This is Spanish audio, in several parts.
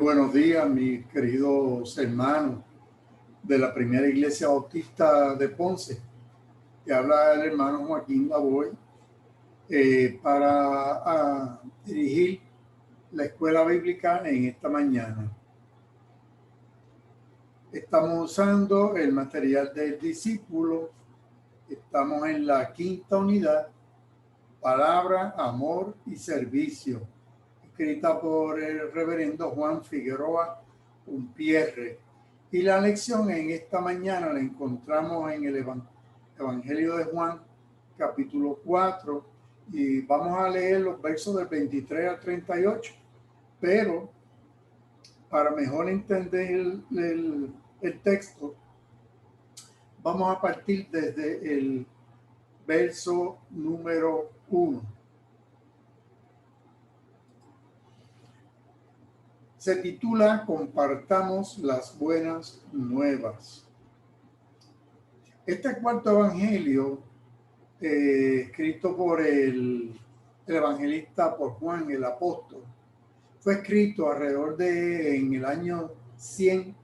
Buenos días, mis queridos hermanos de la Primera Iglesia Bautista de Ponce. Te habla el hermano Joaquín Lavoy para dirigir la escuela bíblica en esta mañana. Estamos usando el material del discípulo. Estamos en la quinta unidad, Palabra, Amor y Servicio, escrita por el reverendo Juan Figueroa Umpierre. Y la lección en esta mañana la encontramos en el Evangelio de Juan, capítulo 4, y vamos a leer los versos del 23 al 38, pero para mejor entender el texto, vamos a partir desde el verso número 1. Se titula Compartamos las buenas nuevas. Este cuarto evangelio, escrito por el evangelista, por Juan el apóstol, fue escrito en el año 100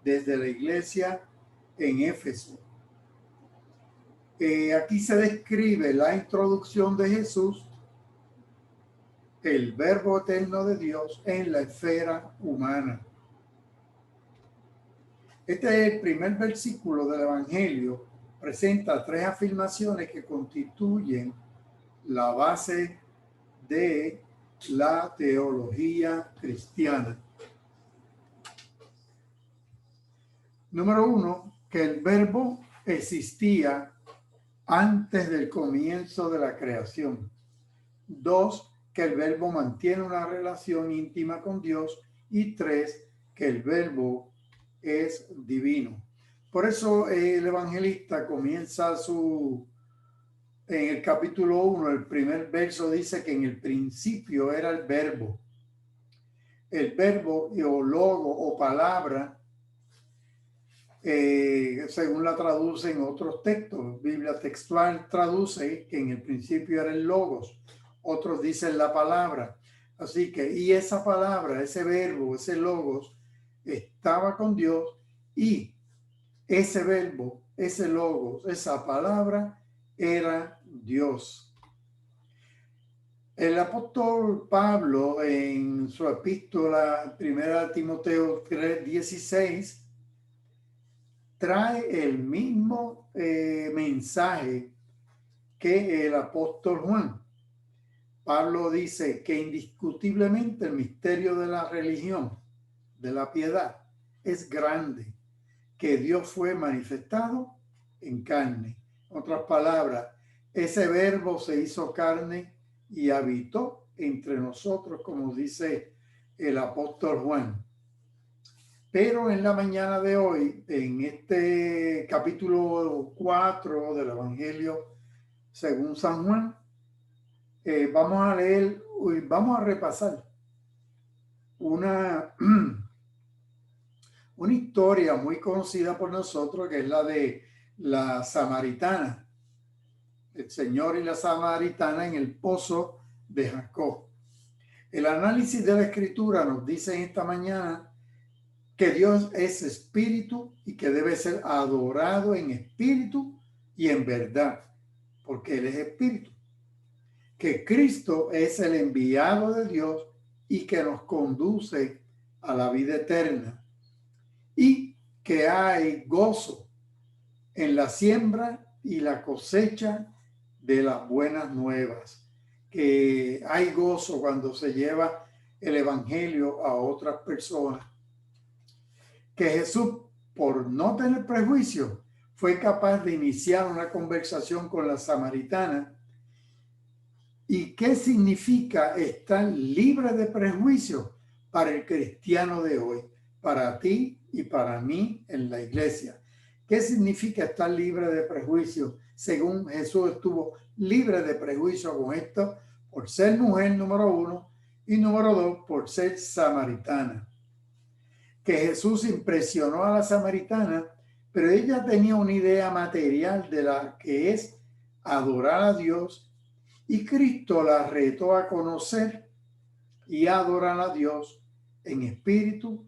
desde la iglesia en Éfeso. Aquí se describe la introducción de Jesús, el verbo eterno de Dios, en la esfera humana. Este es el primer versículo del Evangelio. Presenta tres afirmaciones que constituyen la base de la teología cristiana. Número 1, que el verbo existía antes del comienzo de la creación. 2, que el verbo mantiene una relación íntima con Dios. Y 3, que el verbo es divino. Por eso el evangelista comienza en el capítulo 1, el primer verso dice que en el principio era el verbo. El verbo o logo o palabra, según la traduce en otros textos, Biblia textual traduce que en el principio era el logos. Otros dicen la palabra. Así que, y esa palabra, ese verbo, ese logos, estaba con Dios, y ese verbo, ese logos, esa palabra era Dios. El apóstol Pablo, en su epístola 1 Timoteo 3:16, trae el mismo mensaje que el apóstol Juan. Pablo dice que indiscutiblemente el misterio de la religión, de la piedad, es grande, que Dios fue manifestado en carne. En otras palabras, ese verbo se hizo carne y habitó entre nosotros, como dice el apóstol Juan. Pero en la mañana de hoy, en este capítulo 4 del Evangelio según San Juan, vamos a leer, vamos a repasar una historia muy conocida por nosotros, que es la de la samaritana, el Señor y la samaritana en el pozo de Jacob. El análisis de la escritura nos dice en esta mañana que Dios es espíritu y que debe ser adorado en espíritu y en verdad, porque Él es espíritu. Que Cristo es el enviado de Dios y que nos conduce a la vida eterna. Y que hay gozo en la siembra y la cosecha de las buenas nuevas. Que hay gozo cuando se lleva el evangelio a otras personas. Que Jesús, por no tener prejuicio, fue capaz de iniciar una conversación con la samaritana. ¿Y qué significa estar libre de prejuicio para el cristiano de hoy, para ti y para mí en la iglesia? ¿Qué significa estar libre de prejuicio? Según Jesús estuvo libre de prejuicio con esto, por ser mujer, número 1, y número 2, por ser samaritana. Que Jesús impresionó a la samaritana, pero ella tenía una idea material de la que es adorar a Dios, y Cristo la retó a conocer y adorar a Dios en espíritu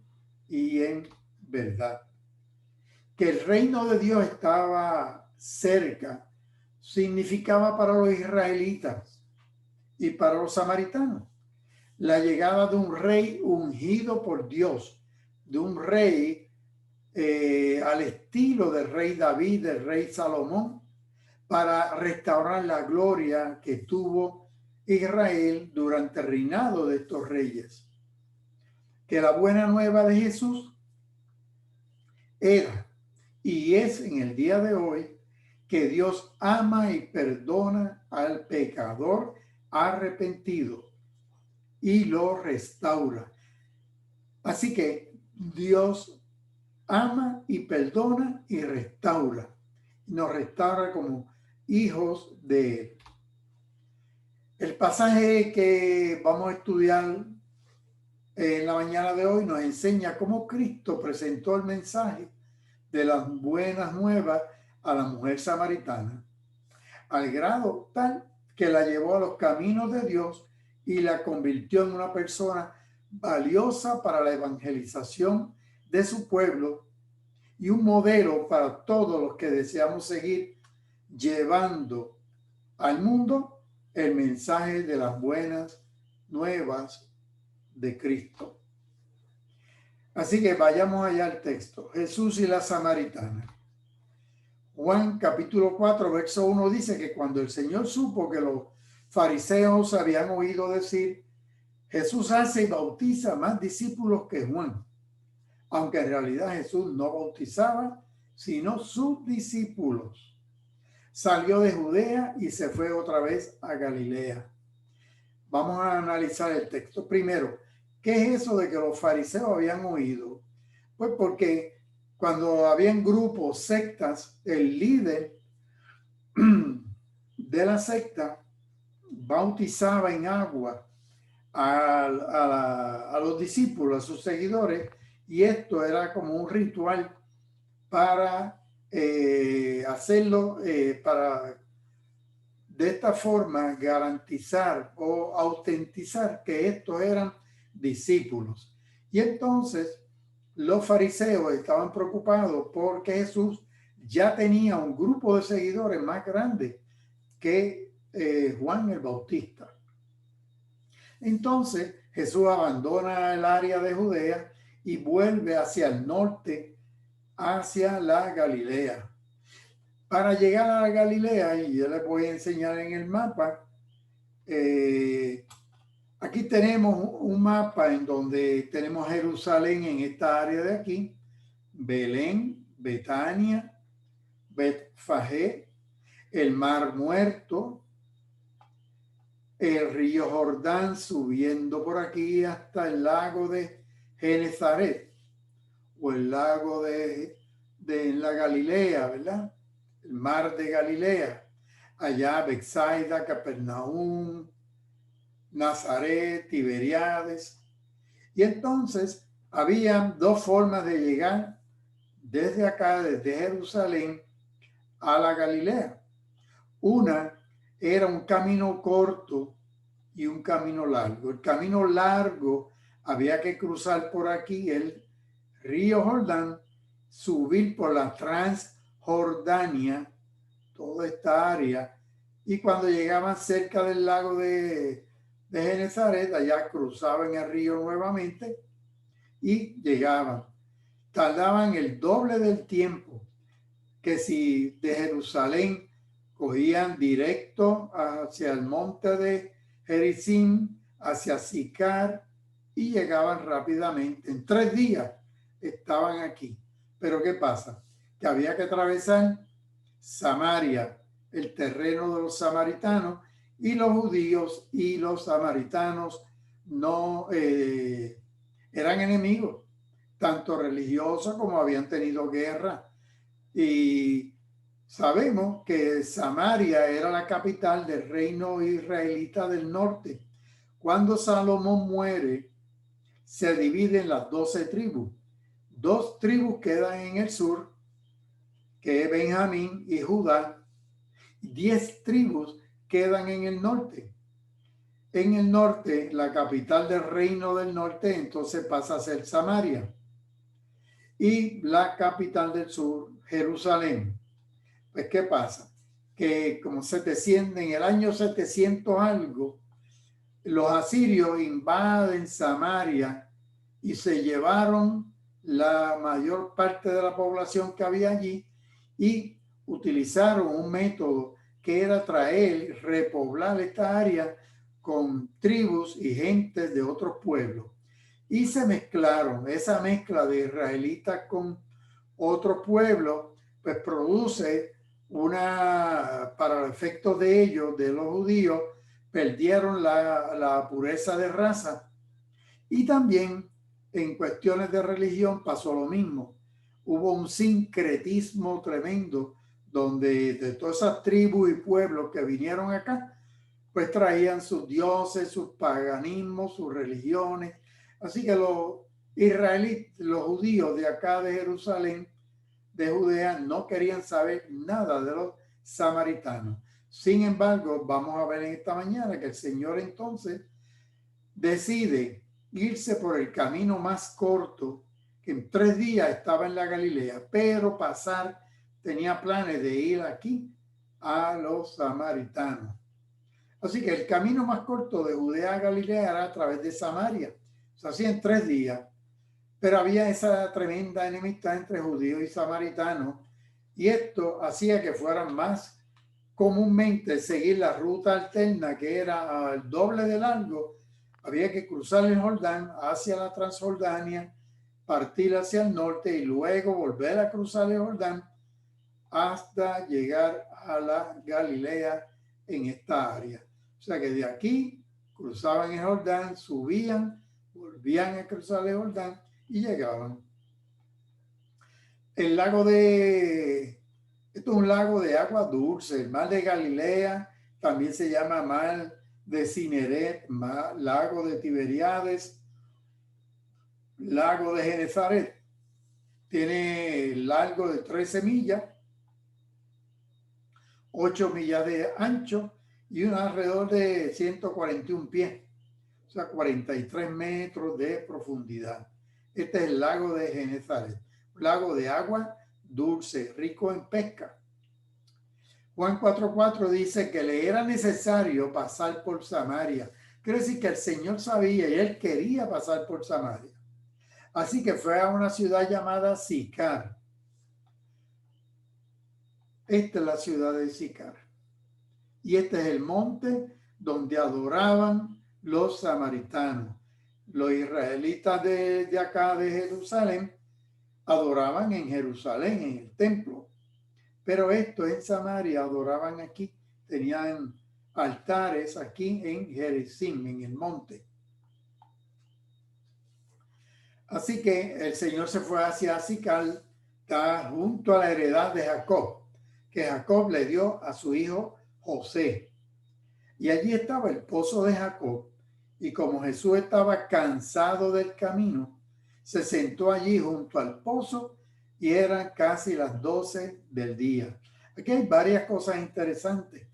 y en verdad. Que el reino de Dios estaba cerca significaba para los israelitas y para los samaritanos la llegada de un rey ungido por Dios, de un rey al estilo del rey David, del rey Salomón, para restaurar la gloria que tuvo Israel durante el reinado de estos reyes. Que la buena nueva de Jesús era y es en el día de hoy que Dios ama y perdona al pecador arrepentido y lo restaura. Así que Dios ama y perdona y restaura. Nos restaura como hijos de Él. El pasaje que vamos a estudiar en la mañana de hoy nos enseña cómo Cristo presentó el mensaje de las buenas nuevas a la mujer samaritana, al grado tal que la llevó a los caminos de Dios y la convirtió en una persona valiosa para la evangelización de su pueblo y un modelo para todos los que deseamos seguir llevando al mundo el mensaje de las buenas nuevas de Cristo. Así que vayamos allá al texto. Jesús y la samaritana. Juan capítulo 4, verso 1 dice que cuando el Señor supo que los fariseos habían oído decir, Jesús hace y bautiza más discípulos que Juan, aunque en realidad Jesús no bautizaba, sino sus discípulos. Salió de Judea y se fue otra vez a Galilea. Vamos a analizar el texto. Primero, ¿qué es eso de que los fariseos habían oído? Pues porque cuando habían grupos, sectas, el líder de la secta bautizaba en agua a los discípulos, a sus seguidores, y esto era como un ritual para hacerlo, para de esta forma garantizar o autentizar que estos eran discípulos. Y entonces los fariseos estaban preocupados porque Jesús ya tenía un grupo de seguidores más grande que Juan el Bautista. Entonces Jesús abandona el área de Judea y vuelve hacia el norte, hacia la Galilea. Para llegar a la Galilea, y yo les voy a enseñar en el mapa, aquí tenemos un mapa en donde tenemos Jerusalén en esta área de aquí, Belén, Betania, Betfagé, el Mar Muerto, el río Jordán subiendo por aquí hasta el lago de Genezaret o el lago de la Galilea, ¿verdad? El mar de Galilea, allá Betsaida, Capernaum, Nazaret, Tiberiades. Y entonces había dos formas de llegar desde acá, desde Jerusalén, a la Galilea. Una era un camino corto y un camino largo. El camino largo había que cruzar por aquí el río Jordán, subir por la Transjordania, toda esta área, y cuando llegaban cerca del lago de Genezaret, allá cruzaban el río nuevamente y llegaban. Tardaban el doble del tiempo que si de Jerusalén cogían directo hacia el monte de Gerizim, hacia Sicar, y llegaban rápidamente. En 3 días estaban aquí. Pero ¿qué pasa? Que había que atravesar Samaria, el terreno de los samaritanos, y los judíos y los samaritanos no eran enemigos, tanto religiosos como habían tenido guerra. Y sabemos que Samaria era la capital del reino israelita del norte. Cuando Salomón muere, se dividen las 12 tribus. 2 tribus quedan en el sur, que es Benjamín y Judá. 10 tribus quedan en el norte. en el norte, la capital del reino del norte, entonces pasa a ser Samaria. Y la capital del sur, Jerusalén. Pues, ¿qué pasa? Que como 700, en el año 700 algo, los asirios invaden Samaria y se llevaron la mayor parte de la población que había allí y utilizaron un método que era traer, repoblar esta área con tribus y gentes de otros pueblos. Y se mezclaron, esa mezcla de israelitas con otros pueblos, pues produce para los efectos de ellos, de los judíos, perdieron la pureza de raza. Y también en cuestiones de religión pasó lo mismo. Hubo un sincretismo tremendo donde de todas esas tribus y pueblos que vinieron acá, pues traían sus dioses, sus paganismos, sus religiones. Así que los israelitas, los judíos de acá de Jerusalén, de Judea, no querían saber nada de los samaritanos. Sin embargo, vamos a ver en esta mañana que el Señor entonces decide irse por el camino más corto, que en 3 días estaba en la Galilea, pero tenía planes de ir aquí a los samaritanos. Así que el camino más corto de Judea a Galilea era a través de Samaria. Se hacía en 3 días, pero había esa tremenda enemistad entre judíos y samaritanos, y esto hacía que fueran más comúnmente seguir la ruta alterna, que era el doble de largo. Había que cruzar el Jordán hacia la Transjordania, partir hacia el norte y luego volver a cruzar el Jordán hasta llegar a la Galilea en esta área. O sea que de aquí cruzaban el Jordán, subían, volvían a cruzar el Jordán y llegaban. Esto es un lago de agua dulce. El mar de Galilea también se llama mar de Cineret, lago de Tiberíades, lago de Genezaret. Tiene largo de 13 millas, 8 millas de ancho y alrededor de 141 pies, o sea, 43 metros de profundidad. Este es el lago de Genezaret, un lago de agua dulce, rico en pesca. Juan 4:4 dice que le era necesario pasar por Samaria. Quiere decir que el Señor sabía y él quería pasar por Samaria. Así que fue a una ciudad llamada Sicar. Esta es la ciudad de Sicar. Y este es el monte donde adoraban los samaritanos. Los israelitas de acá de Jerusalén adoraban en Jerusalén, en el templo. Pero esto en Samaria adoraban aquí. Tenían altares aquí en Gerizim, en el monte. Así que el Señor se fue hacia Sicar, está junto a la heredad de Jacob, que Jacob le dio a su hijo José. Y allí estaba el pozo de Jacob. Y como Jesús estaba cansado del camino, se sentó allí junto al pozo y eran casi las 12 del día. Aquí hay varias cosas interesantes.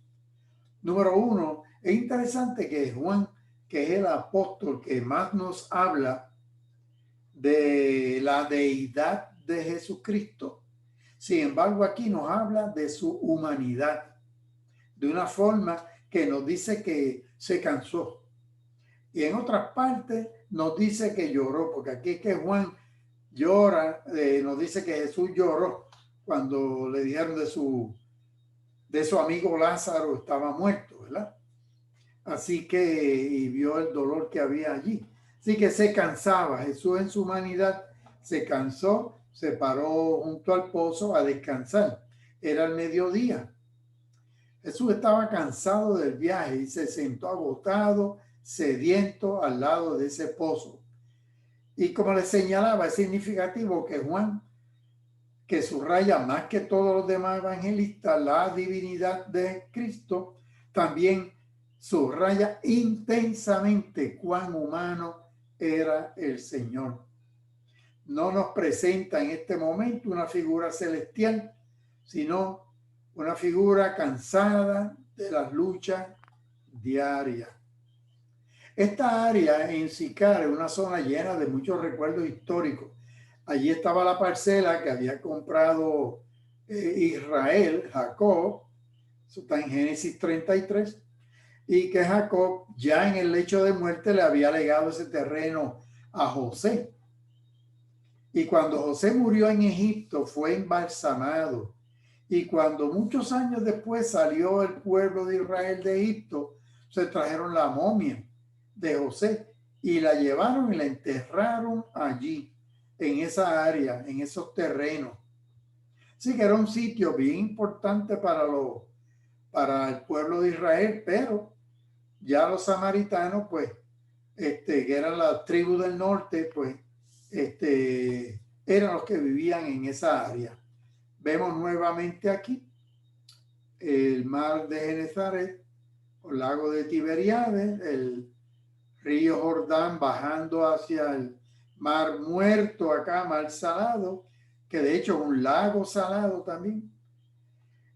Número 1, es interesante que Juan, que es el apóstol que más nos habla de la deidad de Jesucristo, sin embargo aquí nos habla de su humanidad, de una forma que nos dice que se cansó. Y en otras partes nos dice que lloró, porque aquí es que Juan llora, nos dice que Jesús lloró cuando le dijeron de su amigo Lázaro estaba muerto, ¿verdad? Así que, y vio el dolor que había allí. Así que se cansaba. Jesús en su humanidad se cansó, se paró junto al pozo a descansar. Era el mediodía. Jesús estaba cansado del viaje y se sentó agotado, sediento al lado de ese pozo. Y como les señalaba, es significativo que Juan, que subraya más que todos los demás evangelistas la divinidad de Cristo, también subraya intensamente cuán humano era el Señor. No nos presenta en este momento una figura celestial, sino una figura cansada de las luchas diarias. Esta área en Sicar es una zona llena de muchos recuerdos históricos. Allí estaba la parcela que había comprado Israel, Jacob, eso está en Génesis 33, y que Jacob ya en el lecho de muerte le había legado ese terreno a José. Y cuando José murió en Egipto fue embalsamado. Y cuando muchos años después salió el pueblo de Israel de Egipto, se trajeron la momia de José y la llevaron y la enterraron allí, en esa área, en esos terrenos. Así que era un sitio bien importante para el pueblo de Israel, pero ya los samaritanos, pues, que eran la tribu del norte, pues, eran los que vivían en esa área. Vemos nuevamente aquí el mar de Genezaret, el lago de Tiberíades, el río Jordán bajando hacia el mar Muerto acá, mar Salado, que de hecho es un lago salado también.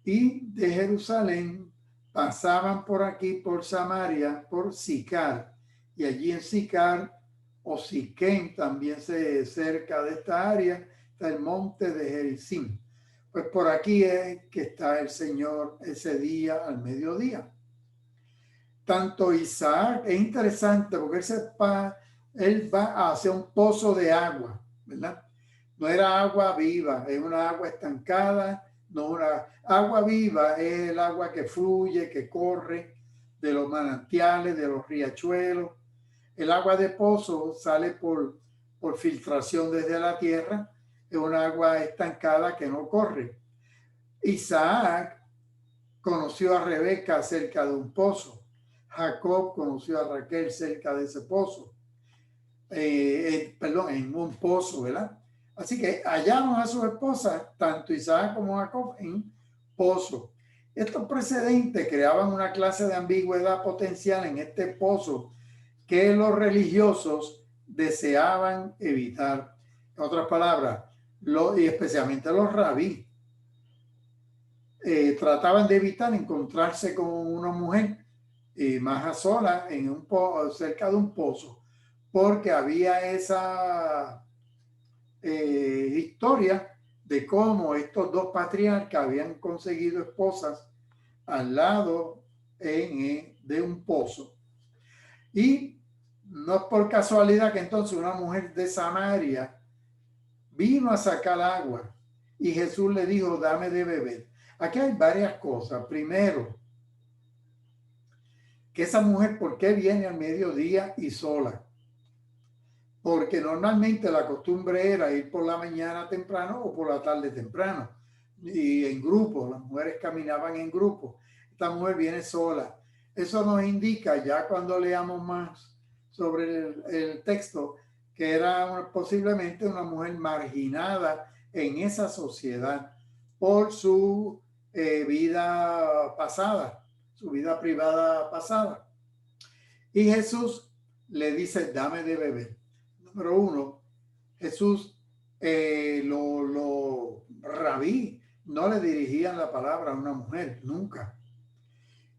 Y de Jerusalén pasaban por aquí, por Samaria, por Sicar. Y allí en Sicar, o Siquén, también cerca de esta área, está el monte de Gerizim. Pues por aquí es que está el Señor ese día al mediodía. Tanto Isaac, es interesante porque él va hacia un pozo de agua, ¿verdad? No era agua viva, es una agua estancada, no una agua viva, es el agua que fluye, que corre de los manantiales, de los riachuelos. El agua de pozo sale por filtración desde la tierra, es una agua estancada que no corre. Isaac conoció a Rebeca cerca de un pozo. Jacob conoció a Raquel cerca de ese pozo. En un pozo, ¿verdad? Así que hallaron a sus esposas, tanto Isaac como Jacob, en pozo. Estos precedentes creaban una clase de ambigüedad potencial en este pozo que los religiosos deseaban evitar. En otras palabras, y especialmente los rabí, trataban de evitar encontrarse con una mujer más a sola en cerca de un pozo, porque había esa historia de cómo estos dos patriarcas habían conseguido esposas al lado de un pozo. Y no es por casualidad que entonces una mujer de Samaria vino a sacar agua y Jesús le dijo, dame de beber. Aquí hay varias cosas. Primero, que esa mujer, ¿por qué viene al mediodía y sola? Porque normalmente la costumbre era ir por la mañana temprano o por la tarde temprano. Y en grupo, las mujeres caminaban en grupo. Esta mujer viene sola. Eso nos indica, ya cuando leamos más sobre el texto, que era posiblemente una mujer marginada en esa sociedad por su vida pasada, su vida privada pasada. Y Jesús le dice, dame de beber. Número uno, Jesús, los rabí no le dirigían la palabra a una mujer, nunca.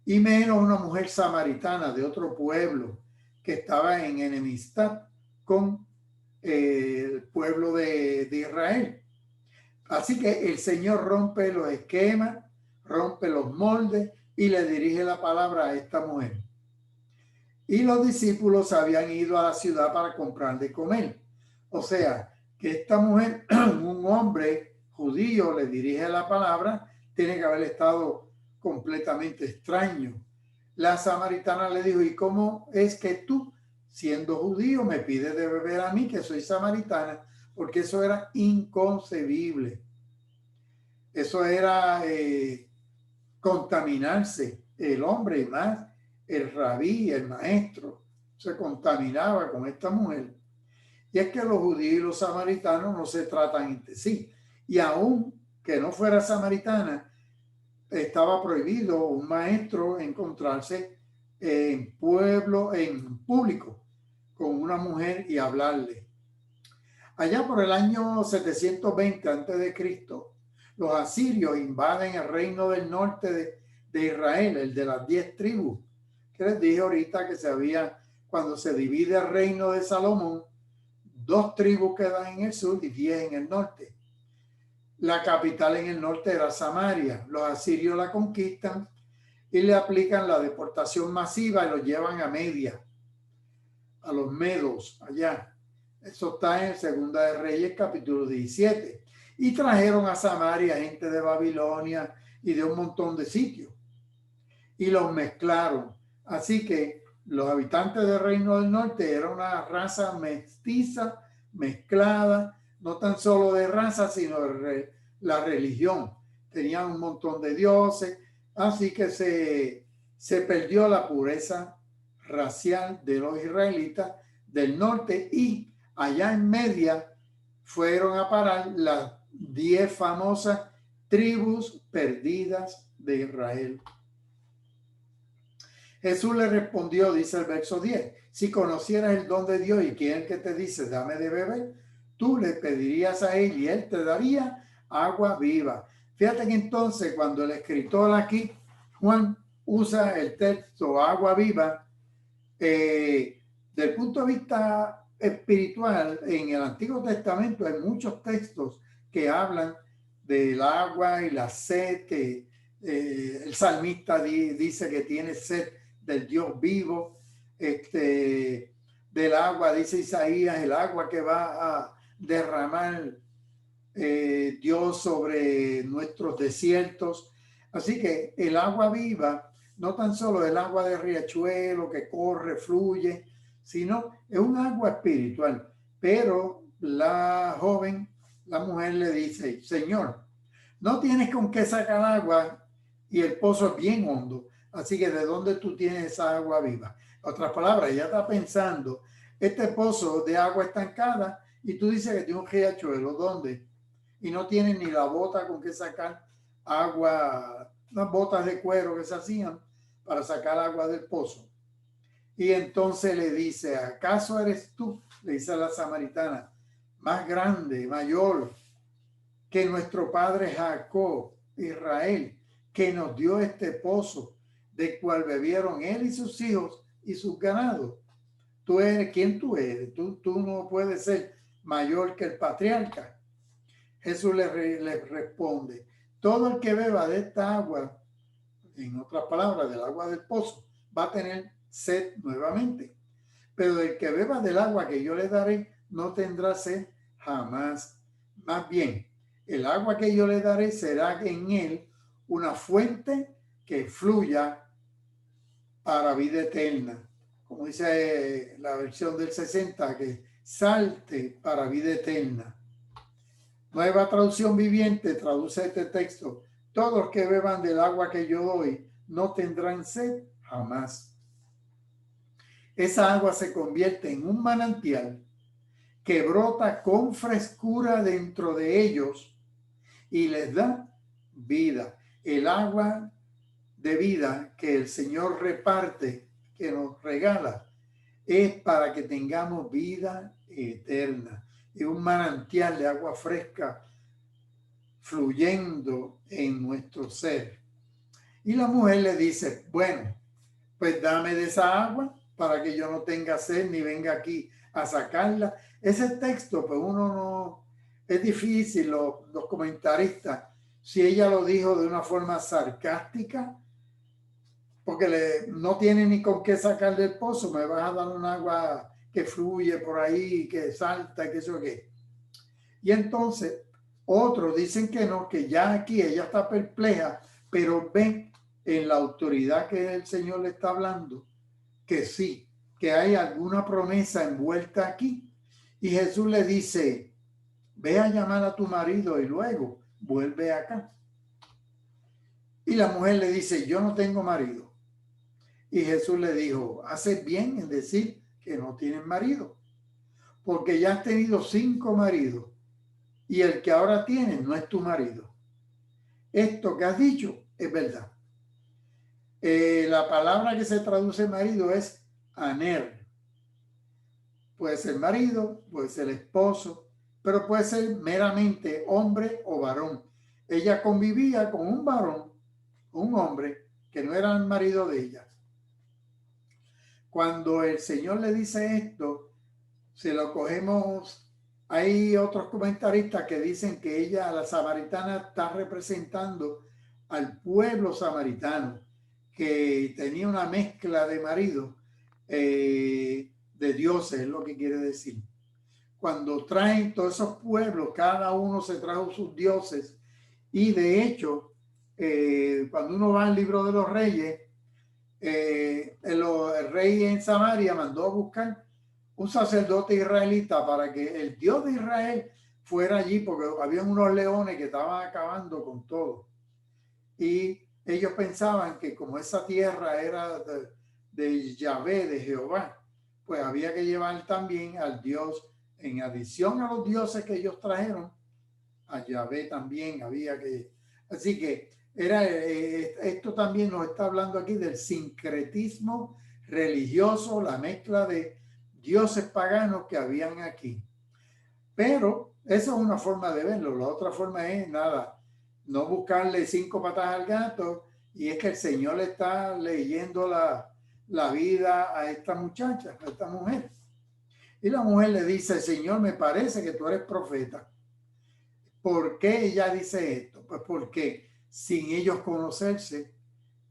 Y menos una mujer samaritana de otro pueblo que estaba en enemistad con el pueblo de Israel. Así que el Señor rompe los esquemas, rompe los moldes y le dirige la palabra a esta mujer. Y los discípulos habían ido a la ciudad para comprar de comer. O sea, que esta mujer, un hombre judío, le dirige la palabra, tiene que haber estado completamente extraño. La samaritana le dijo, ¿y cómo es que tú, siendo judío, me pides de beber a mí, que soy samaritana? Porque eso era inconcebible. Eso era contaminarse. El hombre y más el rabí, el maestro, se contaminaba con esta mujer. Y es que los judíos y los samaritanos no se tratan entre sí. Y aún que no fuera samaritana, estaba prohibido un maestro encontrarse en público con una mujer y hablarle. Allá por el año 720 a.C., los asirios invaden el reino del norte de Israel, el de las 10 tribus, que les dije ahorita que cuando se divide el reino de Salomón, 2 tribus quedan en el sur y 10 en el norte. La capital en el norte era Samaria. Los asirios la conquistan y le aplican la deportación masiva y lo llevan a Media, a los medos allá. Eso está en Segunda de Reyes, capítulo 17. Y trajeron a Samaria gente de Babilonia y de un montón de sitios. Y los mezclaron. Así que los habitantes del Reino del Norte eran una raza mestiza, mezclada, no tan solo de raza, sino de la religión. Tenían un montón de dioses, así que se perdió la pureza racial de los israelitas del norte, y allá en Media fueron a parar las 10 famosas tribus perdidas de Israel. Jesús le respondió, dice el verso 10, si conocieras el don de Dios y quién es el que te dice, dame de beber, tú le pedirías a él y él te daría agua viva. Fíjate que entonces cuando el escritor aquí, Juan, usa el texto agua viva, del punto de vista espiritual, en el Antiguo Testamento hay muchos textos que hablan del agua y la sed, que el salmista dice que tiene sed del Dios vivo, del agua, dice Isaías, el agua que va a derramar Dios sobre nuestros desiertos. Así que el agua viva no tan solo el agua de riachuelo que corre, fluye, sino es un agua espiritual. Pero la joven, la mujer le dice, Señor, no tienes con qué sacar agua y el pozo es bien hondo. Así que ¿de dónde tú tienes esa agua viva? En otras palabras, ella está pensando, este pozo de agua estancada, y tú dices que tiene un riachuelo, ¿dónde? Y no tiene ni la bota con que sacar agua, unas botas de cuero que se hacían para sacar agua del pozo. Y entonces le dice, ¿acaso eres tú? Le dice a la samaritana, más grande, mayor que nuestro padre Jacob, Israel, que nos dio este pozo, del cual bebieron él y sus hijos y sus ganados. Tú eres, ¿quién tú eres? Tú no puedes ser mayor que el patriarca. Jesús le responde, todo el que beba de esta agua, en otras palabras, del agua del pozo, va a tener sed nuevamente. Pero el que beba del agua que yo le daré, no tendrá sed jamás. Más bien, el agua que yo le daré será en él una fuente que fluya para vida eterna. Como dice la versión del 60, que salte para vida eterna. Nueva Traducción Viviente traduce este texto. Todos los que beban del agua que yo doy no tendrán sed jamás. Esa agua se convierte en un manantial que brota con frescura dentro de ellos y les da vida. El agua de vida que el Señor reparte, que nos regala, es para que tengamos vida eterna. Es un manantial de agua fresca fluyendo en nuestro ser. Y la mujer le dice, bueno, pues dame de esa agua para que yo no tenga sed ni venga aquí a sacarla. Ese texto, pues uno no, es difícil, los comentaristas, si ella lo dijo de una forma sarcástica, porque no tiene ni con qué sacar del pozo, me vas a dar un agua que fluye por ahí, que salta, que eso qué. Y entonces otros dicen que no, que ya aquí ella está perpleja, pero ven en la autoridad que el Señor le está hablando, que sí, que hay alguna promesa envuelta aquí. Y Jesús le dice, ve a llamar a tu marido y luego vuelve acá. Y la mujer le dice, yo no tengo marido. Y Jesús le dijo, haces bien en decir que no tienes marido, porque ya has tenido 5 maridos y el que ahora tienes no es tu marido. Esto que has dicho es verdad. La palabra que se traduce marido es aner. Puede ser marido, puede ser esposo, pero puede ser meramente hombre o varón. Ella convivía con un varón, un hombre, que no era el marido de ella. cuando el Señor le dice esto, si lo cogemos, hay otros comentaristas que dicen que ella, la samaritana, está representando al pueblo samaritano, que tenía una mezcla de maridos, de dioses, es lo que quiere decir. Cuando traen todos esos pueblos, cada uno se trajo sus dioses, y de hecho, cuando uno va al libro de los reyes, el rey en Samaria mandó a buscar un sacerdote israelita para que el Dios de Israel fuera allí, porque había unos leones que estaban acabando con todo. Y ellos pensaban que como esa tierra era de Yahvé, de Jehová, pues había que llevar también al Dios, en adición a los dioses que ellos trajeron, a Yahvé también había que... Así que esto también nos está hablando aquí del sincretismo religioso, la mezcla de dioses paganos que habían aquí. Pero esa es una forma de verlo. La otra forma es nada, no buscarle 5 patas al gato, y es que el Señor le está leyendo la vida a esta muchacha, a esta mujer. Y la mujer le dice: Señor, me parece que tú eres profeta. ¿Por qué ella dice esto? Pues porque sin ellos conocerse,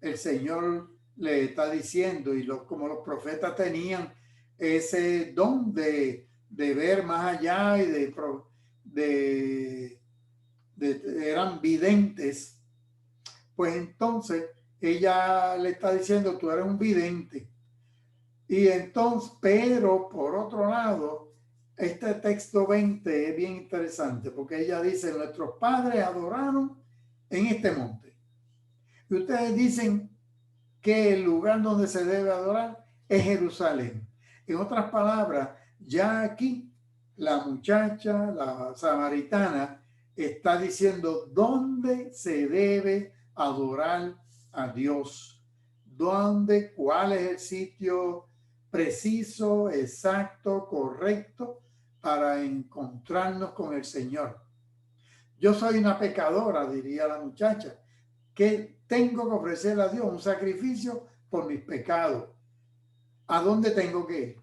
el Señor le está diciendo, y como los profetas tenían ese don de ver más allá y eran videntes, pues entonces ella le está diciendo: tú eres un vidente. Y entonces, pero por otro lado, este texto 20 es bien interesante, porque ella dice: nuestros padres adoraron en este monte. Y ustedes dicen que el lugar donde se debe adorar es Jerusalén. En otras palabras, ya aquí la muchacha, la samaritana, está diciendo dónde se debe adorar a Dios. ¿Dónde? ¿Cuál es el sitio preciso, exacto, correcto para encontrarnos con el Señor? Yo soy una pecadora, diría la muchacha, que tengo que ofrecerle a Dios un sacrificio por mis pecados. ¿A dónde tengo que ir?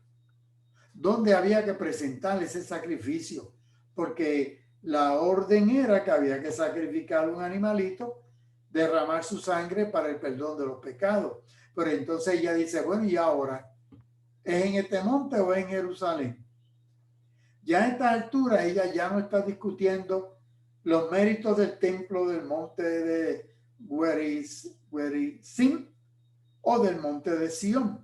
¿Dónde había que presentar ese sacrificio? Porque la orden era que había que sacrificar un animalito, derramar su sangre para el perdón de los pecados. Pero entonces ella dice: bueno, ¿y ahora? ¿Es en este monte o es en Jerusalén? Ya a esta altura ella ya no está discutiendo los méritos del templo, del monte de Gerizim o del monte de Sión.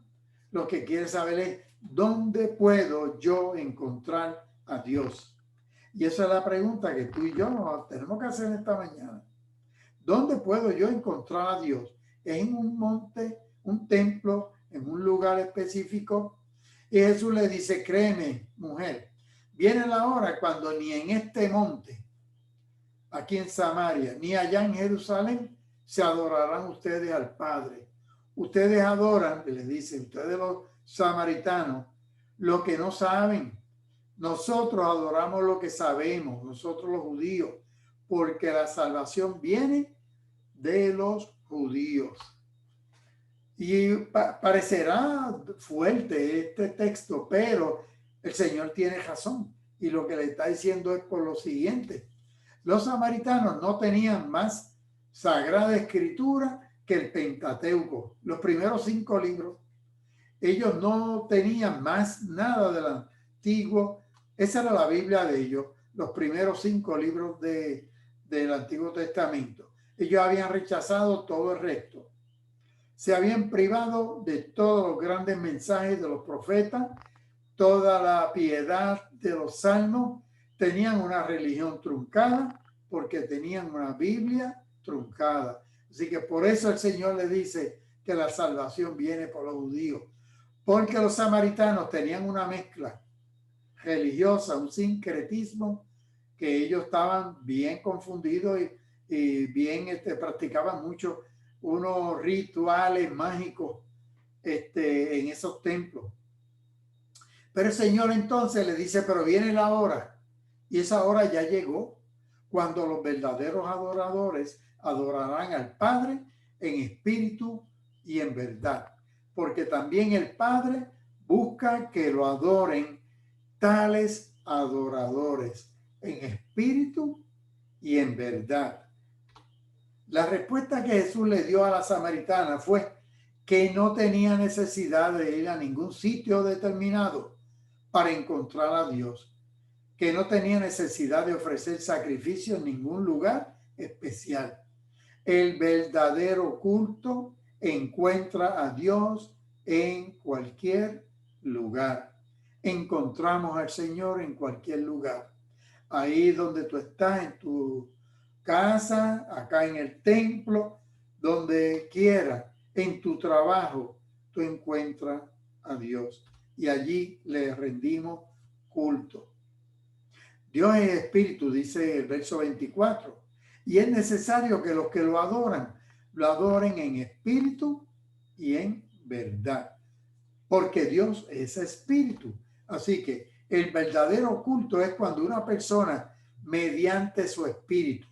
Lo que quiere saber es: ¿dónde puedo yo encontrar a Dios? Y esa es la pregunta que tú y yo nos tenemos que hacer esta mañana. ¿Dónde puedo yo encontrar a Dios? ¿Es en un monte, un templo, en un lugar específico? Y Jesús le dice: créeme, mujer, viene la hora cuando ni en este monte, aquí en Samaria, ni allá en Jerusalén, se adorarán ustedes al Padre. Ustedes adoran, les dice, ustedes los samaritanos, lo que no saben. Nosotros adoramos lo que sabemos, nosotros los judíos, porque la salvación viene de los judíos. Y parecerá fuerte este texto, pero el Señor tiene razón. Y lo que le está diciendo es por lo siguiente: los samaritanos no tenían más sagrada escritura que el Pentateuco, los primeros 5 libros. Ellos no tenían más nada del antiguo. Esa era la Biblia de ellos, los primeros 5 libros del Antiguo Testamento. Ellos habían rechazado todo el resto. Se habían privado de todos los grandes mensajes de los profetas, toda la piedad de los salmos. Tenían una religión truncada porque tenían una Biblia truncada. Así que por eso el Señor le dice que la salvación viene por los judíos, porque los samaritanos tenían una mezcla religiosa, un sincretismo, que ellos estaban bien confundidos y bien practicaban mucho unos rituales mágicos en esos templos. Pero el Señor entonces le dice: pero viene la hora, y esa hora ya llegó, cuando los verdaderos adoradores adorarán al Padre en espíritu y en verdad. porque también el Padre busca que lo adoren tales adoradores en espíritu y en verdad. La respuesta que Jesús le dio a la samaritana fue que no tenía necesidad de ir a ningún sitio determinado para encontrar a Dios, que no tenía necesidad de ofrecer sacrificio en ningún lugar especial. El verdadero culto encuentra a Dios en cualquier lugar. Encontramos al Señor en cualquier lugar. Ahí donde tú estás, en tu casa, acá en el templo, donde quiera, en tu trabajo, tú encuentras a Dios y allí le rendimos culto. Dios es espíritu, dice el verso 24, y es necesario que los que lo adoren en espíritu y en verdad, porque Dios es espíritu. Así que el verdadero culto es cuando una persona, mediante su espíritu,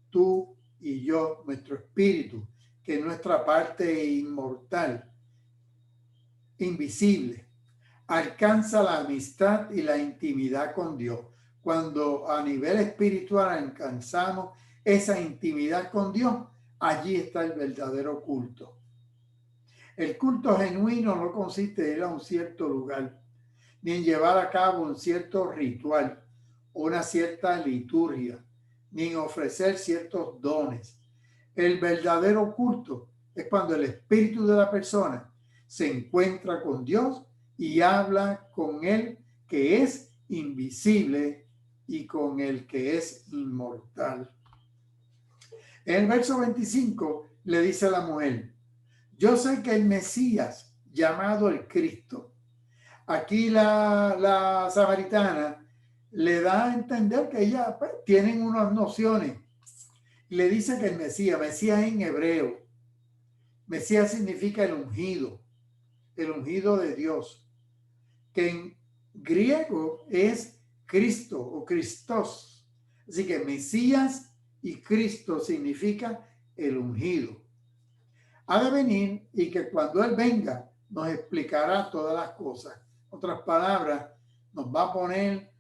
tú y yo, nuestro espíritu, que es nuestra parte inmortal, invisible, alcanza la amistad y la intimidad con Dios. Cuando a nivel espiritual alcanzamos esa intimidad con Dios, allí está el verdadero culto. El culto genuino no consiste en ir a un cierto lugar, ni en llevar a cabo un cierto ritual, una cierta liturgia, ni en ofrecer ciertos dones. El verdadero culto es cuando el espíritu de la persona se encuentra con Dios y habla con Él que es invisible y con el que es inmortal. En el verso 25 le dice a la mujer: yo sé que el Mesías, llamado el Cristo. Aquí la samaritana le da a entender que ella tienen unas nociones. Le dice que el Mesías en hebreo. Mesías significa el ungido de Dios, que en griego es Cristo o Christos. Así que Mesías y Cristo significa el ungido. Ha de venir y que cuando Él venga nos explicará todas las cosas. Otras palabras, nos va a poner,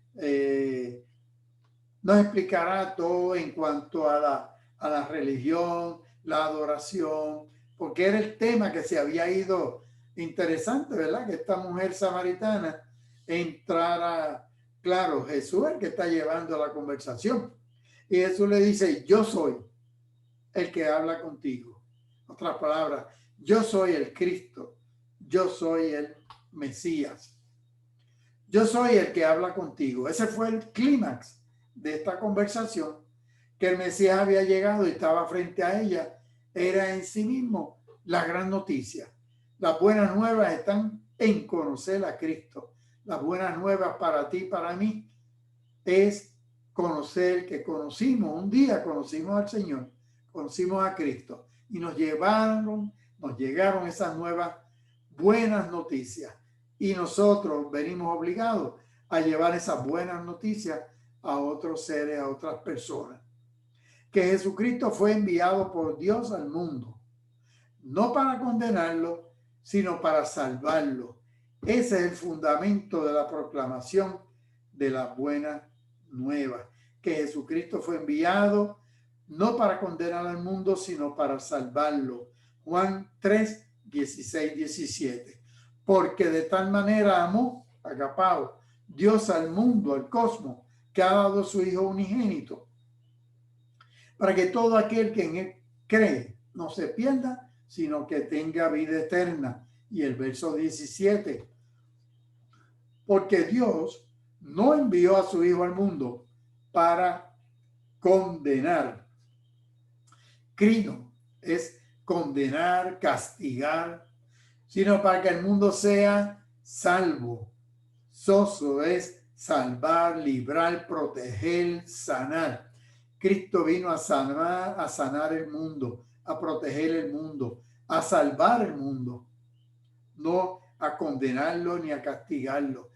nos explicará todo en cuanto a la religión, la adoración, porque era el tema que se había ido. Interesante, ¿verdad? Que esta mujer samaritana entrara, claro, Jesús es el que está llevando la conversación. Y Jesús le dice: yo soy el que habla contigo. Otras palabras, yo soy el Cristo, yo soy el Mesías, yo soy el que habla contigo. Ese fue el clímax de esta conversación, que el Mesías había llegado y estaba frente a ella. Era en sí mismo la gran noticia. Las buenas nuevas están en conocer a Cristo. Las buenas nuevas para ti, para mí, es conocer que conocimos, un día conocimos al Señor, conocimos a Cristo y nos llegaron esas nuevas buenas noticias. Y nosotros venimos obligados a llevar esas buenas noticias a otros seres, a otras personas. Que Jesucristo fue enviado por Dios al mundo, no para condenarlo, sino para salvarlo. Ese es el fundamento de la proclamación de la buena nueva, que Jesucristo fue enviado no para condenar al mundo, sino para salvarlo. Juan 3, 16, 17. Porque de tal manera amó, agapao, Dios al mundo, al cosmos, que ha dado su Hijo unigénito, para que todo aquel que en Él cree no se pierda, sino que tenga vida eterna. Y el verso 17. Porque Dios no envió a su Hijo al mundo para condenar. Crino es condenar, castigar, sino para que el mundo sea salvo. Soso es salvar, librar, proteger, sanar. Cristo vino a sanar el mundo, a proteger el mundo, a salvar el mundo, no a condenarlo ni a castigarlo.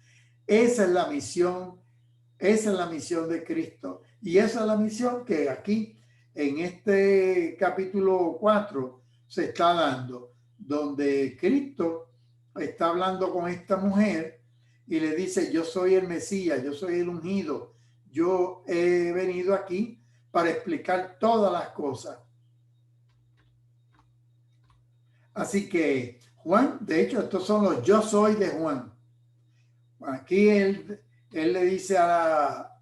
Esa es la misión de Cristo. Y esa es la misión que aquí en este capítulo 4 se está dando. donde Cristo está hablando con esta mujer y le dice, yo soy el Mesías, yo soy el ungido, yo he venido aquí para explicar todas las cosas. Así que Juan, de hecho, estos son los yo soy de Juan. Aquí él le dice a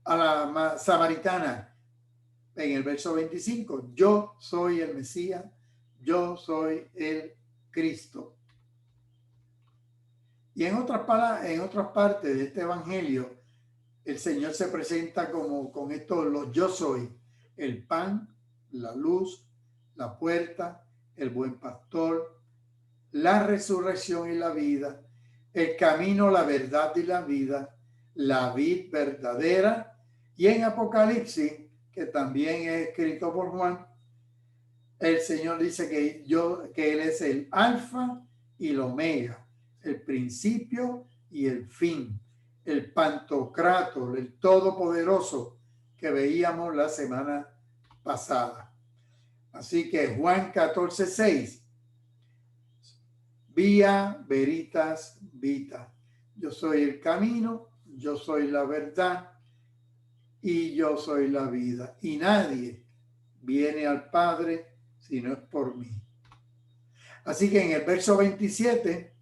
la samaritana en el verso 25, yo soy el Mesías, yo soy el Cristo. Y en otras partes de este evangelio, el Señor se presenta como con estos los yo soy, el pan, la luz, la puerta, el buen pastor, la resurrección y la vida, el camino, la verdad y la vida, la vid verdadera. Y en Apocalipsis, que también es escrito por Juan, el Señor dice que Él es el alfa y el omega, el principio y el fin, el pantocrator, el todopoderoso que veíamos la semana pasada. Así que Juan 14:6, vía veritas vita. Yo soy el camino, yo soy la verdad y yo soy la vida. Y nadie viene al Padre si no es por mí. Así que en el verso 27,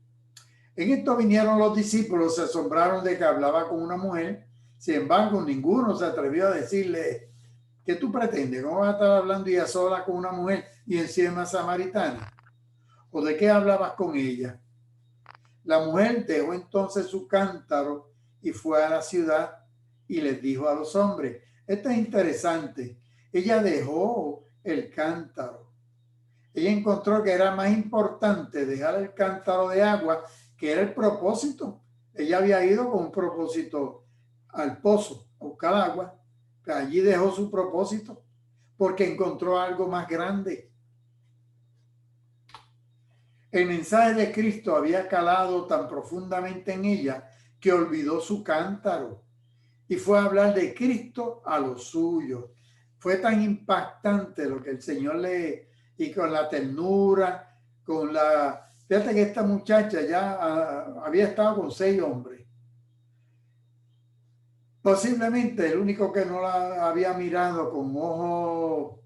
en esto vinieron los discípulos, se asombraron de que hablaba con una mujer. Sin embargo, ninguno se atrevió a decirle, ¿qué tú pretendes? ¿Cómo vas a estar hablando y a sola con una mujer y encima samaritana? ¿O de qué hablabas con ella? La mujer dejó entonces su cántaro y fue a la ciudad y les dijo a los hombres. Esto es interesante. Ella dejó el cántaro. Ella encontró que era más importante dejar el cántaro de agua, que era el propósito. Ella había ido con un propósito al pozo a buscar agua. Pero allí dejó su propósito porque encontró algo más grande. El mensaje de Cristo había calado tan profundamente en ella que olvidó su cántaro y fue a hablar de Cristo a los suyos. Fue tan impactante lo que el Señor y con la ternura, fíjate que esta muchacha ya había estado con 6 hombres. Posiblemente el único que no la había mirado con ojo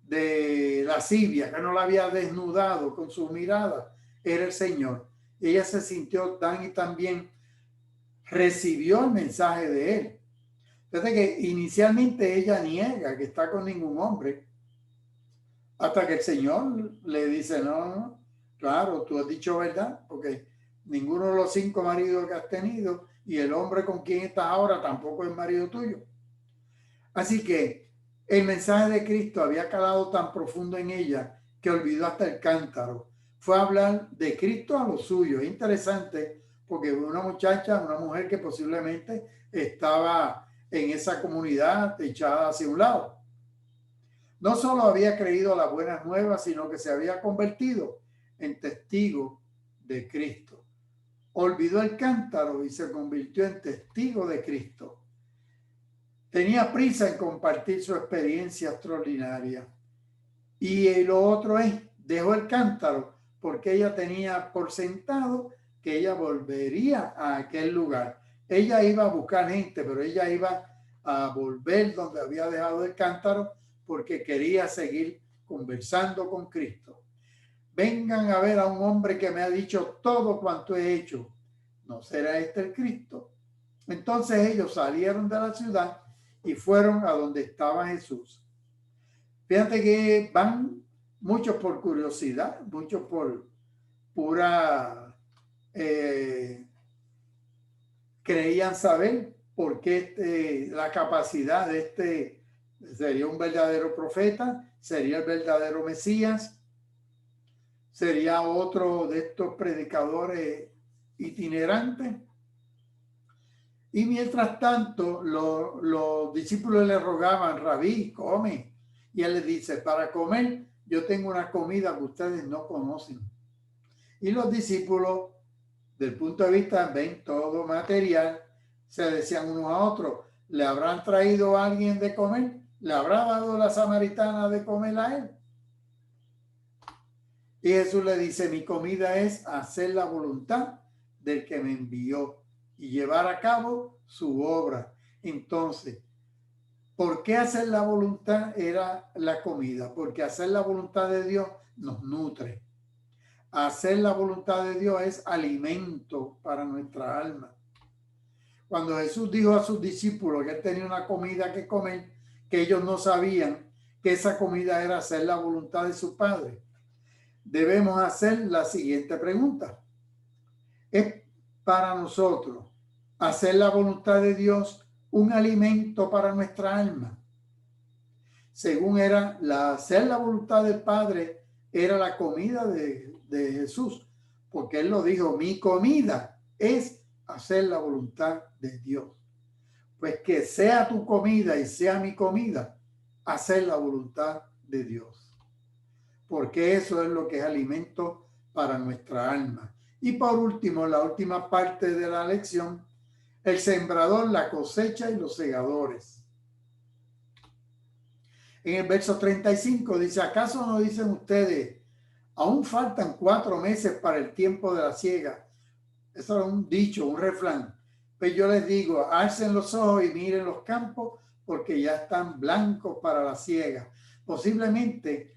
de lascivia, que no la había desnudado con su mirada, era el Señor. Ella se sintió tan y tan bien, recibió el mensaje de él. Fíjate que inicialmente ella niega que está con ningún hombre, hasta que el Señor le dice, no, claro, tú has dicho verdad, porque ninguno de los 5 maridos que has tenido y el hombre con quien estás ahora tampoco es marido tuyo. Así que el mensaje de Cristo había calado tan profundo en ella que olvidó hasta el cántaro. Fue a hablar de Cristo a los suyos. Es interesante porque una mujer que posiblemente estaba en esa comunidad echada hacia un lado. No solo había creído las buenas nuevas, sino que se había convertido en testigo de Cristo. Olvidó el cántaro y se convirtió en testigo de Cristo. Tenía prisa en compartir su experiencia extraordinaria. Y lo otro es, dejó el cántaro porque ella tenía por sentado que ella volvería a aquel lugar. Ella iba a buscar gente, pero ella iba a volver donde había dejado el cántaro porque quería seguir conversando con Cristo. Vengan a ver a un hombre que me ha dicho todo cuanto he hecho. ¿No será este el Cristo? Entonces ellos salieron de la ciudad y fueron a donde estaba Jesús. Fíjate que van muchos por curiosidad, muchos por pura creían saber por qué la capacidad de sería un verdadero profeta, sería el verdadero Mesías, sería otro de estos predicadores itinerantes. Y mientras tanto, los discípulos le rogaban, Rabí, come. Y él les dice, para comer, yo tengo una comida que ustedes no conocen. Y los discípulos, del punto de vista, ven todo material, se decían unos a otros, ¿le habrán traído a alguien de comer? ¿Le habrá dado la samaritana de comer a él? Y Jesús le dice, mi comida es hacer la voluntad del que me envió y llevar a cabo su obra. Entonces, ¿por qué hacer la voluntad era la comida? Porque hacer la voluntad de Dios nos nutre. Hacer la voluntad de Dios es alimento para nuestra alma. Cuando Jesús dijo a sus discípulos que él tenía una comida que comer, que ellos no sabían que esa comida era hacer la voluntad de su Padre, debemos hacer la siguiente pregunta. ¿Es para nosotros hacer la voluntad de Dios un alimento para nuestra alma? Según era hacer la voluntad del Padre, era la comida de Jesús, porque él lo dijo, mi comida es hacer la voluntad de Dios. Pues que sea tu comida y sea mi comida, hacer la voluntad de Dios. Porque eso es lo que es alimento para nuestra alma. Y por último, la última parte de la lección, el sembrador, la cosecha y los segadores. En el verso 35 dice, ¿acaso no dicen ustedes, aún faltan 4 meses para el tiempo de la siega? Eso es un dicho, un refrán. Pues yo les digo, alcen los ojos y miren los campos porque ya están blancos para la siega. Posiblemente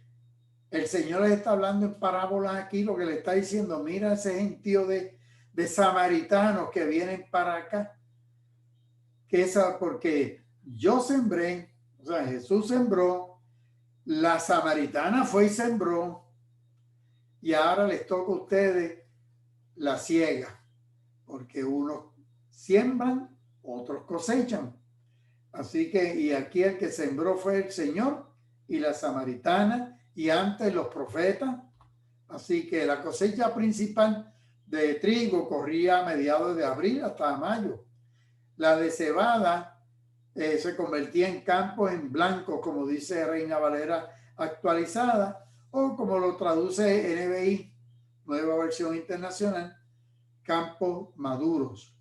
el Señor les está hablando en parábolas aquí, lo que le está diciendo, mira ese gentío de samaritanos que vienen para acá. Que esa, porque yo sembré, o sea, Jesús sembró, la samaritana fue y sembró, y ahora les toca a ustedes la siega, porque unos siembran, otros cosechan. Así que, y aquí el que sembró fue el Señor y la samaritana, y antes los profetas. Así que la cosecha principal de trigo corría a mediados de abril hasta mayo. La de cebada se convertía en campos en blanco, como dice Reina Valera actualizada, o como lo traduce NBI, Nueva Versión Internacional, campos maduros,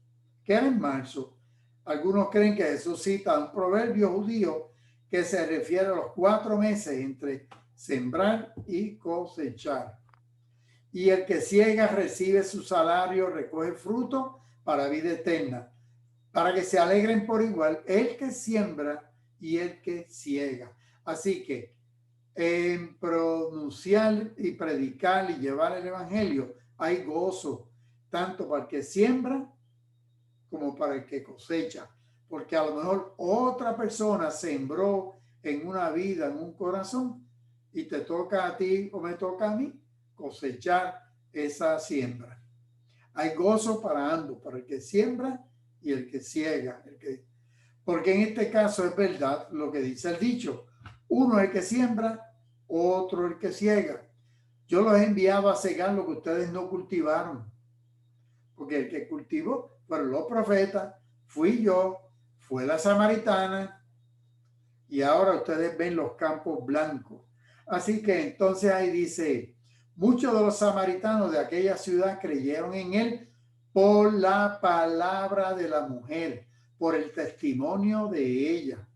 que era en marzo. Algunos creen que Jesús cita un proverbio judío que se refiere a los 4 meses entre sembrar y cosechar. Y el que ciega recibe su salario, recoge fruto para vida eterna, para que se alegren por igual el que siembra y el que ciega. Así que en pronunciar y predicar y llevar el evangelio hay gozo, tanto para el que siembra como para el que cosecha, porque a lo mejor otra persona sembró en una vida, en un corazón, y te toca a ti o me toca a mí cosechar esa siembra. Hay gozo para ambos, para el que siembra y el que ciega. Porque en este caso es verdad lo que dice el dicho. Uno es el que siembra, otro el que ciega. Yo los he enviado a cegar lo que ustedes no cultivaron. Porque el que cultivó fueron los profetas, fui yo, fue la samaritana, y ahora ustedes ven los campos blancos. Así que entonces ahí dice, muchos de los samaritanos de aquella ciudad creyeron en él por la palabra de la mujer, por el testimonio de ella.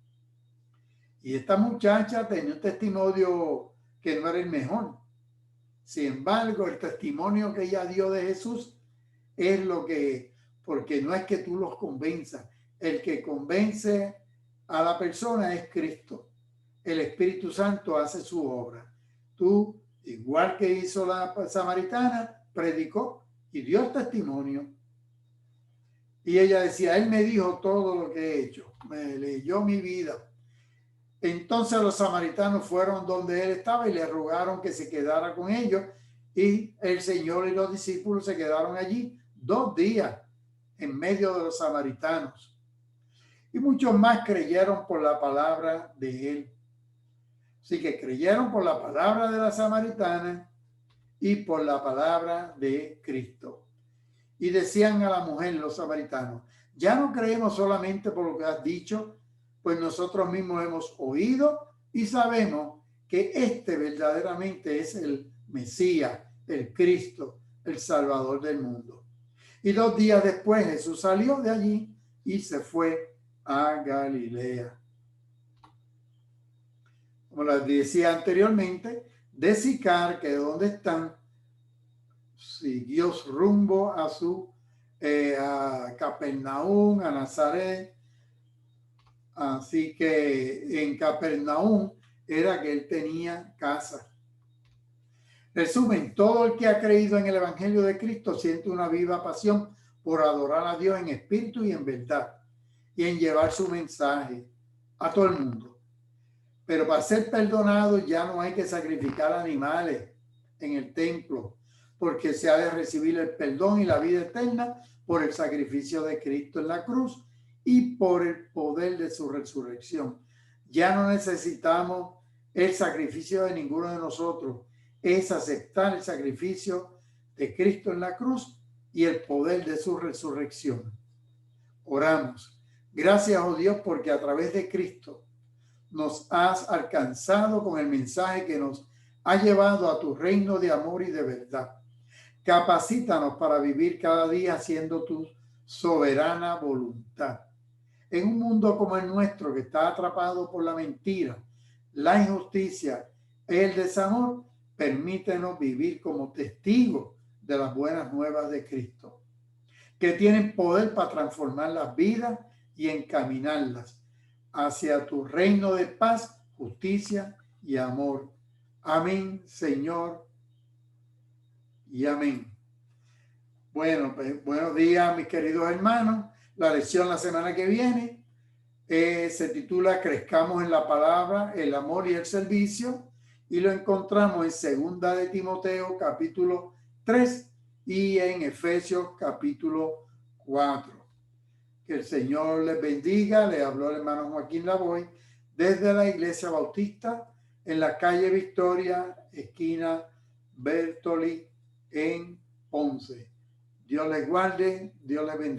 Y esta muchacha tenía un testimonio que no era el mejor. Sin embargo, el testimonio que ella dio de Jesús es lo que, porque no es que tú los convenzas, el que convence a la persona es Cristo. El Espíritu Santo hace su obra. Tú, igual que hizo la samaritana, predicó y dio testimonio. Y ella decía, él me dijo todo lo que he hecho, me leyó mi vida. Entonces los samaritanos fueron donde él estaba y le rogaron que se quedara con ellos, y el Señor y los discípulos se quedaron allí 2 días en medio de los samaritanos. Y muchos más creyeron por la palabra de él. Así que creyeron por la palabra de la samaritana y por la palabra de Cristo. Y decían a la mujer los samaritanos, ya no creemos solamente por lo que has dicho, pues nosotros mismos hemos oído y sabemos que este verdaderamente es el Mesías, el Cristo, el Salvador del mundo. Y 2 días después Jesús salió de allí y se fue a Galilea. Como les decía anteriormente, de Sicar, que es donde están, siguió rumbo a a Capernaum, a Nazaret. Así que en Capernaum era que él tenía casa. Resumen, todo el que ha creído en el Evangelio de Cristo siente una viva pasión por adorar a Dios en espíritu y en verdad, y en llevar su mensaje a todo el mundo. Pero para ser perdonado ya no hay que sacrificar animales en el templo, porque se ha de recibir el perdón y la vida eterna por el sacrificio de Cristo en la cruz y por el poder de su resurrección. Ya no necesitamos el sacrificio de ninguno de nosotros, es aceptar el sacrificio de Cristo en la cruz y el poder de su resurrección. Oramos. Gracias, oh Dios, porque a través de Cristo nos has alcanzado con el mensaje que nos ha llevado a tu reino de amor y de verdad. Capacítanos para vivir cada día haciendo tu soberana voluntad. En un mundo como el nuestro, que está atrapado por la mentira, la injusticia, el desamor, permítenos vivir como testigos de las buenas nuevas de Cristo, que tienen poder para transformar las vidas y encaminarlas hacia tu reino de paz, justicia y amor. Amén, Señor, y amén. Bueno, pues, buenos días, mis queridos hermanos. La lección la semana que viene se titula Crezcamos en la palabra, el amor y el servicio, y lo encontramos en Segunda de Timoteo capítulo 3 y en Efesios capítulo 4. Que el Señor les bendiga. Le habló el hermano Joaquín Lavoy desde la Iglesia Bautista en la calle Victoria, esquina Bertoli, en Ponce. Dios les guarde, Dios les bendiga.